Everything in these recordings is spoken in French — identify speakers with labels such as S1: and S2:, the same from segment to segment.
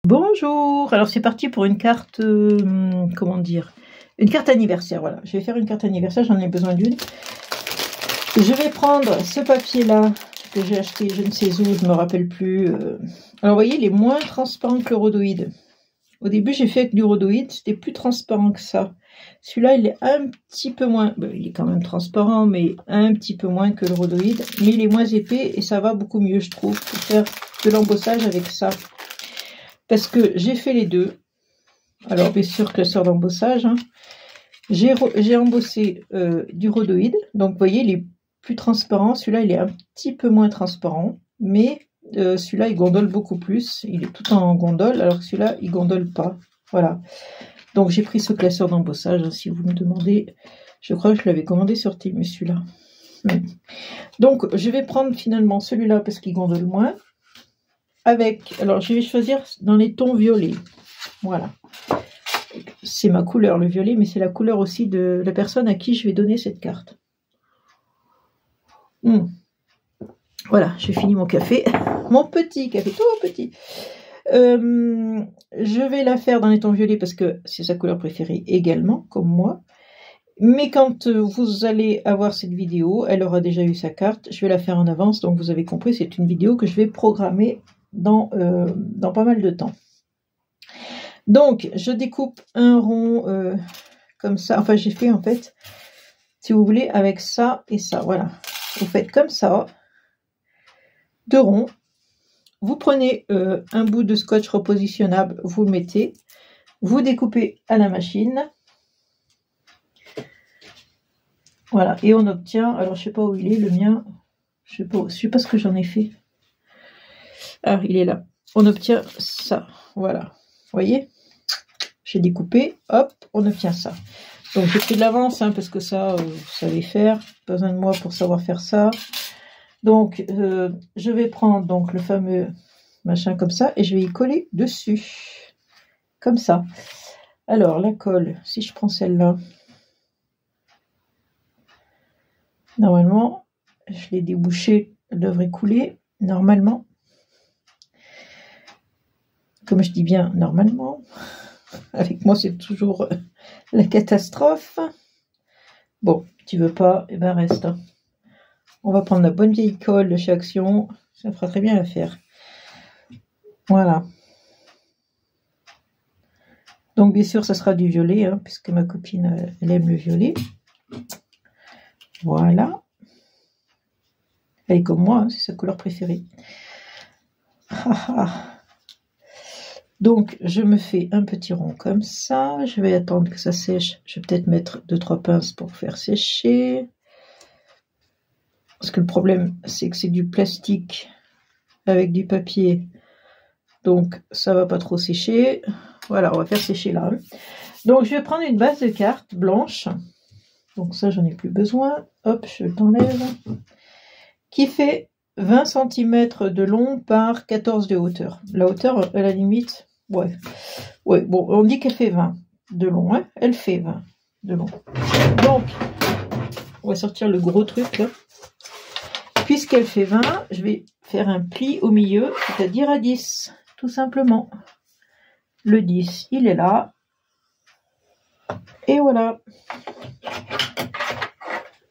S1: Bonjour, alors c'est parti pour une carte, comment dire, une carte anniversaire, voilà. Je vais faire une carte anniversaire, j'en ai besoin d'une. Je vais prendre ce papier-là, que j'ai acheté je ne sais où, je ne me rappelle plus. Alors vous voyez, il est moins transparent que le rhodoïde. Au début, j'ai fait avec du rhodoïde, c'était plus transparent que ça. Celui-là, il est un petit peu moins, il est quand même transparent, mais un petit peu moins que le rhodoïde. Mais il est moins épais et ça va beaucoup mieux, je trouve, pour faire de l'embossage avec ça. Parce que j'ai fait les deux. Alors, bien sûr, classeur d'embossage. Hein. J'ai embossé du rhodoïde. Donc, vous voyez, il est plus transparent. Celui-là, il est un petit peu moins transparent. Mais celui-là, il gondole beaucoup plus. Il est tout en gondole, alors que celui-là, il gondole pas. Voilà. Donc, j'ai pris ce classeur d'embossage, hein, si vous me demandez. Je crois que je l'avais commandé sur Temu, celui-là. Donc, je vais prendre finalement celui-là parce qu'il gondole moins. Alors je vais choisir dans les tons violets, voilà, c'est ma couleur le violet, mais c'est la couleur aussi de la personne à qui je vais donner cette carte. Voilà, j'ai fini mon café, mon petit café, tout petit. Je vais la faire dans les tons violets parce que c'est sa couleur préférée également, comme moi. Mais quand vous allez avoir cette vidéo, elle aura déjà eu sa carte, je vais la faire en avance, donc vous avez compris, c'est une vidéo que je vais programmer dans pas mal de temps. Donc, je découpe un rond comme ça. Enfin, j'ai fait en fait, si vous voulez, avec ça et ça. Voilà. Vous faites comme ça, deux ronds. Vous prenez un bout de scotch repositionnable, vous le mettez. Vous découpez à la machine. Voilà. Et on obtient, alors je sais pas où il est, le mien. Je sais pas ce que j'en ai fait. Ah, il est là. On obtient ça. Voilà. Vous voyez? J'ai découpé. Hop, on obtient ça. Donc, j'ai pris de l'avance, hein, parce que ça, vous savez faire. Pas besoin de moi pour savoir faire ça. Donc, je vais prendre donc le fameux machin comme ça et je vais y coller dessus. Comme ça. Alors, la colle, si je prends celle-là, normalement, je l'ai débouchée, elle devrait couler. Normalement. Comme je dis bien, normalement. Avec moi, c'est toujours la catastrophe. Bon, tu veux pas, et ben reste. On va prendre la bonne vieille colle de chez Action. Ça fera très bien l'affaire. Voilà. Donc, bien sûr, ça sera du violet, hein, puisque ma copine, elle aime le violet. Voilà. Elle est comme moi, hein, c'est sa couleur préférée. Donc, je me fais un petit rond comme ça. Je vais attendre que ça sèche. Je vais peut-être mettre 2-3 pinces pour faire sécher. Parce que le problème, c'est que c'est du plastique avec du papier. Donc, ça va pas trop sécher. Voilà, on va faire sécher là. Donc, je vais prendre une base de cartes blanche. Donc, ça, j'en ai plus besoin. Hop, je t'enlève. Qui fait 20 cm de long par 14 de hauteur. La hauteur, à la limite... Ouais, bon, on dit qu'elle fait 20 de long, hein. Elle fait 20 de long. Donc, on va sortir le gros truc, là. Puisqu'elle fait 20, je vais faire un pli au milieu, c'est-à-dire à 10, tout simplement. Le 10, il est là. Et voilà.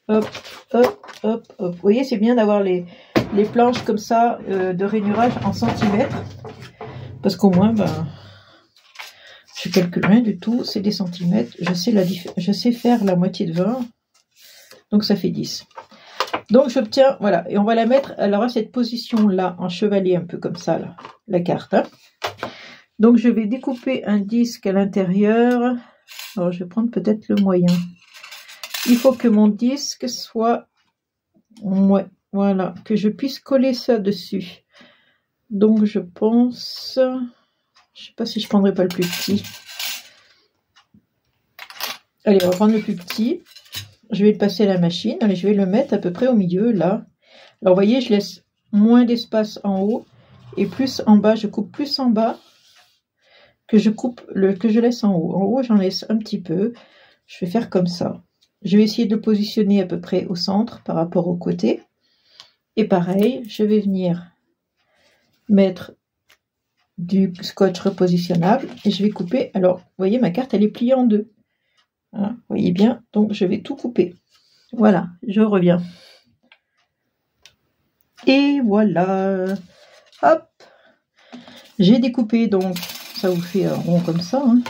S1: Hop, hop, hop, hop. Vous voyez, c'est bien d'avoir les planches comme ça de rainurage en centimètres. Parce qu'au moins, je calcule rien du tout, c'est des centimètres. Je sais faire la moitié de 20, donc ça fait 10. Donc j'obtiens, voilà, et on va la mettre, elle aura cette position-là, en chevalier, un peu comme ça, là, la carte. Hein. Donc je vais découper un disque à l'intérieur. Alors je vais prendre peut-être le moyen. Il faut que mon disque soit, ouais, voilà, que je puisse coller ça dessus. Donc je pense, je sais pas si je prendrai pas le plus petit. Allez, on va prendre le plus petit. Je vais le passer à la machine. Allez, je vais le mettre à peu près au milieu là. Alors vous voyez, je laisse moins d'espace en haut et plus en bas. Je coupe plus en bas que je laisse en haut. En haut, j'en laisse un petit peu. Je vais faire comme ça. Je vais essayer de le positionner à peu près au centre par rapport au côté. Et pareil, je vais venir mettre du scotch repositionnable et je vais couper. Alors, vous voyez, ma carte, elle est pliée en deux. Voilà, vous voyez bien, donc je vais tout couper. Voilà, je reviens. Et voilà. Hop. J'ai découpé, donc ça vous fait un rond comme ça. Hein.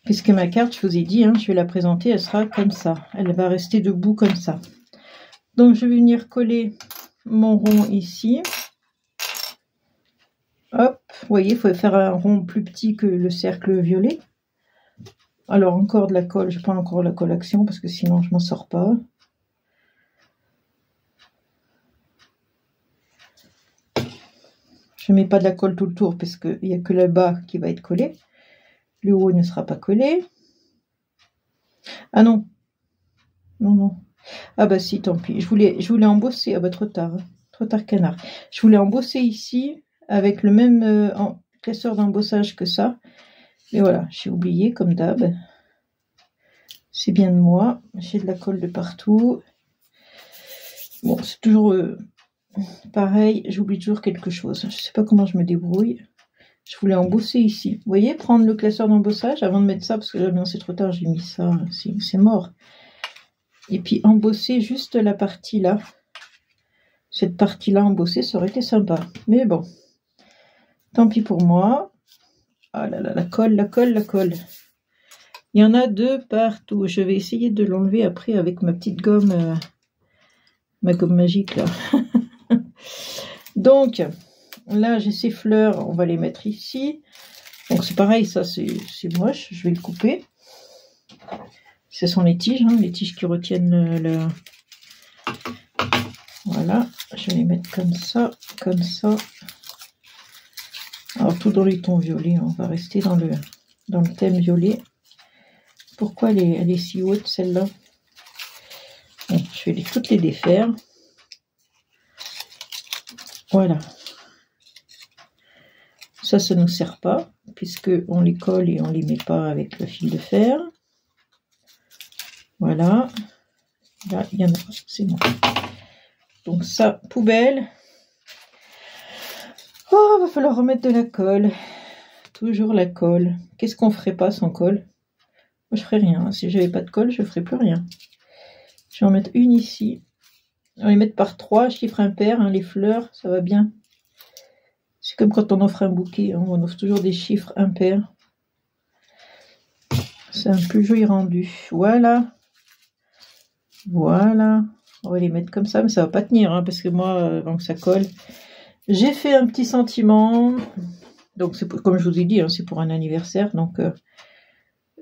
S1: Puisque ma carte, je vous ai dit, hein, je vais la présenter, elle sera comme ça. Elle va rester debout comme ça. Donc, je vais venir coller mon rond ici. Hop, vous voyez, il faut faire un rond plus petit que le cercle violet. Alors, encore de la colle, je prends encore la colle action parce que sinon, je m'en sors pas. Je ne mets pas de la colle tout le tour parce qu'il n'y a que le bas qui va être collé. Le haut ne sera pas collé. Ah non. Non, non. Ah bah si, tant pis. Je voulais embosser. Ah bah trop tard. Hein. Trop tard canard. Je voulais embosser ici avec le même épaisseur d'embossage que ça. Et voilà, j'ai oublié comme d'hab. C'est bien de moi. J'ai de la colle de partout. Bon, c'est toujours pareil. J'oublie toujours quelque chose. Je ne sais pas comment je me débrouille. Je voulais embosser ici. Vous voyez, prendre le classeur d'embossage avant de mettre ça, parce que là, c'est trop tard, j'ai mis ça. C'est mort. Et puis embosser juste la partie là. Cette partie-là embossée, ça aurait été sympa. Mais bon, tant pis pour moi. Ah là là, la colle, la colle, la colle. Il y en a de partout. Je vais essayer de l'enlever après avec ma petite gomme, ma gomme magique là. Donc, là j'ai ces fleurs, on va les mettre ici. Donc c'est pareil, ça c'est moche, je vais le couper. Ce sont les tiges, hein, les tiges qui retiennent le... Voilà, je vais les mettre comme ça, comme ça. Alors tout dans les tons violets, on va rester dans le thème violet. Pourquoi elle est si haute celle-là? Bon, je vais toutes les défaire. Voilà. Ça ne nous sert pas, puisque on les colle et on les met pas avec le fil de fer. Voilà. Là, il y en a, c'est bon. Donc ça, poubelle. Oh, va falloir remettre de la colle. Toujours la colle. Qu'est-ce qu'on ferait pas sans colle? Moi, je ferais rien. Si j'avais pas de colle, je ferais plus rien. Je vais en mettre une ici. On va les mettre par 3, chiffre impair, hein, les fleurs, ça va bien. C'est comme quand on offre un bouquet, hein, on offre toujours des chiffres impairs. C'est un plus joli rendu. Voilà. Voilà. On va les mettre comme ça, mais ça va pas tenir, hein, parce que moi, avant que ça colle, j'ai fait un petit sentiment. Donc, c'est comme je vous ai dit, hein, c'est pour un anniversaire. Donc,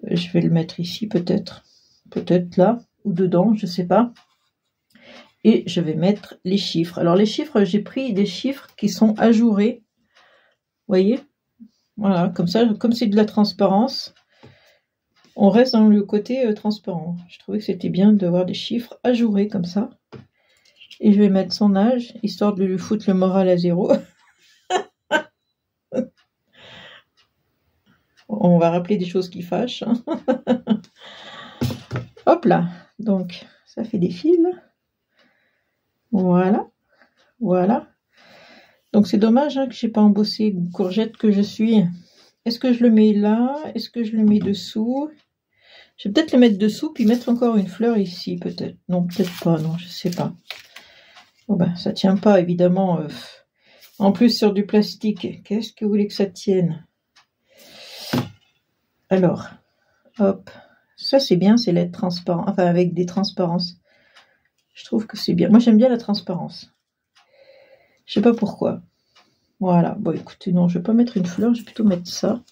S1: je vais le mettre ici, peut-être. Peut-être là, ou dedans, je sais pas. Et je vais mettre les chiffres. Alors, les chiffres, j'ai pris des chiffres qui sont ajourés. Vous voyez? Voilà, comme ça, comme c'est de la transparence, on reste dans le côté transparent. Je trouvais que c'était bien d'avoir des chiffres ajourés comme ça. Et je vais mettre son âge, histoire de lui foutre le moral à 0. On va rappeler des choses qui fâchent. Hein. Hop là. Donc, ça fait des fils. Voilà. Voilà. Donc, c'est dommage hein, que je n'ai pas embossé courgette que je suis. Est-ce que je le mets là? Est-ce que je le mets dessous? Je vais peut-être le mettre dessous, puis mettre encore une fleur ici, peut-être. Non, peut-être pas, non, je sais pas. Bon ben, ça tient pas, évidemment. En plus, sur du plastique, qu'est-ce que vous voulez que ça tienne? Alors, hop. Ça, c'est bien, c'est l'être transparent. Enfin, avec des transparences. Je trouve que c'est bien. Moi, j'aime bien la transparence. Je sais pas pourquoi. Voilà. Bon, écoutez, non, je vais pas mettre une fleur, je vais plutôt mettre ça.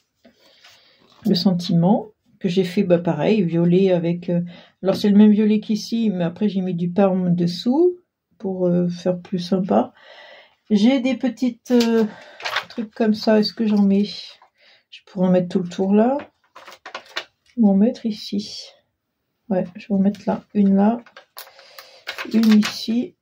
S1: Le sentiment que j'ai fait, bah pareil, violet avec... alors, c'est le même violet qu'ici, mais après, j'ai mis du parme dessous pour faire plus sympa. J'ai des petites trucs comme ça. Est-ce que j'en mets? Je pourrais en mettre tout le tour là. Ou en mettre ici. Ouais, je vais en mettre là. Une ici.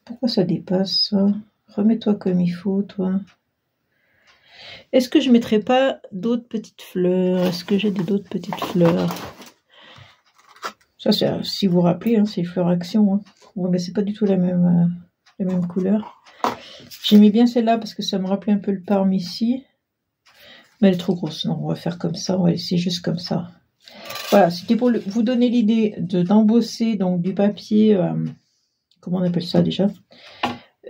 S1: Pourquoi ça dépasse ça? Remets-toi comme il faut, toi. Est-ce que je ne mettrai pas d'autres petites fleurs? Est-ce que j'ai d'autres petites fleurs? Ça, c'est, si vous vous rappelez, hein, c'est fleurs action. Hein. Ouais, mais c'est pas du tout la même couleur. J'ai mis bien celle-là parce que ça me rappelait un peu le Parme ici. Mais elle est trop grosse. Non, on va faire comme ça. On va laisser juste comme ça. Voilà, c'était pour vous donner l'idée d'embosser donc du papier, comment on appelle ça déjà,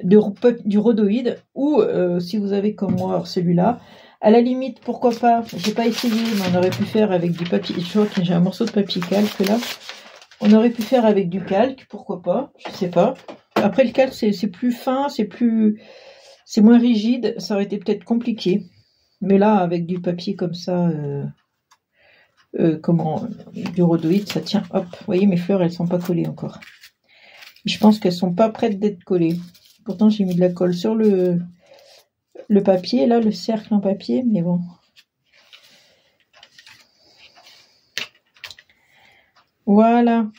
S1: du rhodoïde, ou si vous avez comme moi celui-là, à la limite, pourquoi pas, j'ai pas essayé, mais on aurait pu faire avec du papier, je vois que j'ai un morceau de papier calque là, on aurait pu faire avec du calque, pourquoi pas, je sais pas. Après le calque c'est plus fin, c'est moins rigide, ça aurait été peut-être compliqué, mais là avec du papier comme ça, du rhodoïde, ça tient, hop, vous voyez mes fleurs elles sont pas collées encore. Je pense qu'elles sont pas prêtes d'être collées. Pourtant j'ai mis de la colle sur le papier, là le cercle en papier, mais bon. Voilà.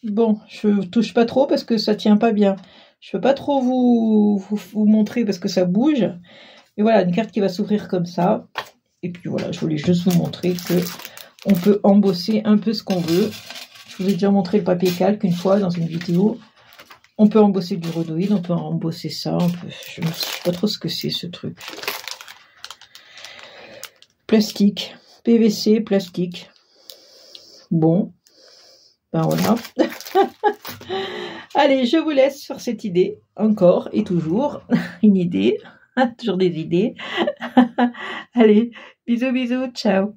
S1: Bon, je touche pas trop parce que ça tient pas bien. Je peux pas trop vous montrer parce que ça bouge. Et voilà, une carte qui va s'ouvrir comme ça. Et puis voilà, je voulais juste vous montrer que on peut embosser un peu ce qu'on veut. Je vous ai déjà montré le papier calque une fois dans une vidéo. On peut embosser du rhodoïde, on peut embosser ça. Je ne sais pas trop ce que c'est ce truc. Plastique, PVC, plastique. Bon, ben voilà. Allez, je vous laisse sur cette idée, encore et toujours. Une idée, toujours des idées. Allez, bisous, bisous, ciao.